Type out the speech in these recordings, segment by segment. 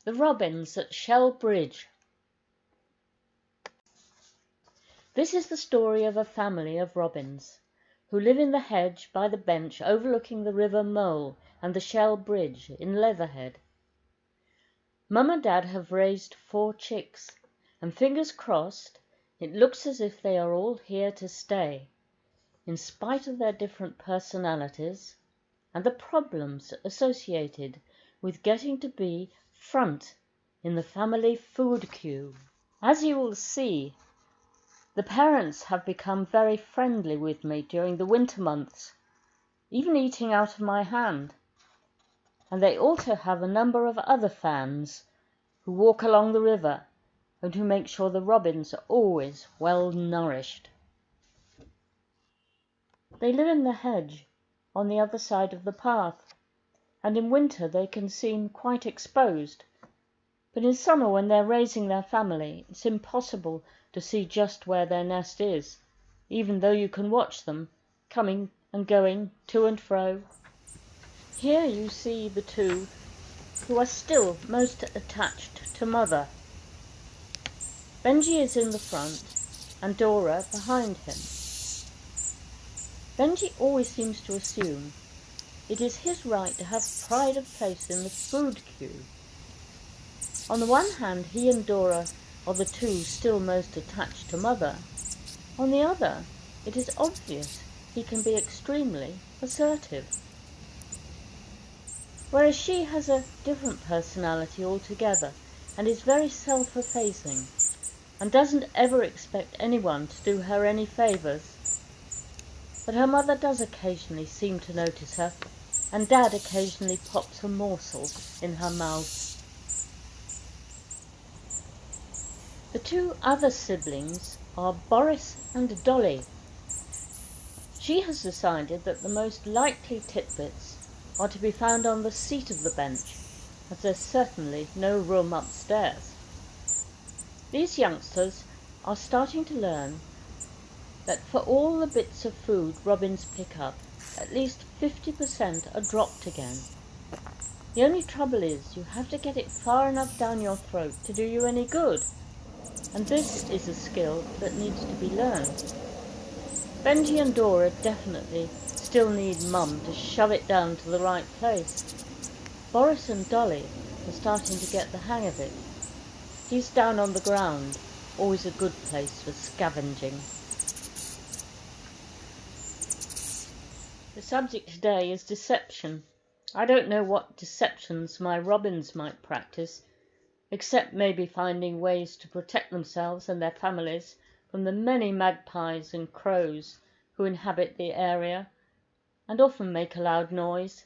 The Robins at Shell Bridge. This is the story of a family of robins, who live in the hedge by the bench overlooking the River Mole and the Shell Bridge in Leatherhead. Mum and Dad have raised 4 chicks, and fingers crossed, it looks as if they are all here to stay, in spite of their different personalities and the problems associated with getting to be front in the family food queue. As you will see, the parents have become very friendly with me during the winter months, even eating out of my hand, and they also have a number of other fans who walk along the river and who make sure the robins are always well nourished. They live in the hedge on the other side of the path, and in winter they can seem quite exposed, but in summer when they're raising their family it's impossible to see just where their nest is, even though you can watch them coming and going to and fro. Here you see the 2 who are still most attached to mother. Benji is in the front and Dora behind him. Benji always seems to assume it is his right to have pride of place in the food queue. On the one hand, he and Dora are the 2 still most attached to mother. On the other, it is obvious he can be extremely assertive. Whereas she has a different personality altogether and is very self-effacing and doesn't ever expect anyone to do her any favours. But her mother does occasionally seem to notice her, and Dad occasionally pops a morsel in her mouth. The 2 other siblings are Boris and Dolly. She has decided that the most likely titbits are to be found on the seat of the bench, as there's certainly no room upstairs. These youngsters are starting to learn that for all the bits of food robins pick up, at least 50% are dropped again. The only trouble is you have to get it far enough down your throat to do you any good, and this is a skill that needs to be learned. Benji and Dora definitely still need Mum to shove it down to the right place. Boris and Dolly are starting to get the hang of it. He's down on the ground, always a good place for scavenging. The subject today is deception. I don't know what deceptions my robins might practice, except maybe finding ways to protect themselves and their families from the many magpies and crows who inhabit the area and often make a loud noise,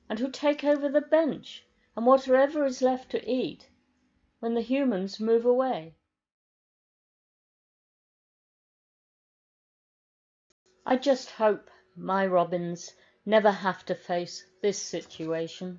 and who take over the bench and whatever is left to eat when the humans move away. I just hope my robins never have to face this situation.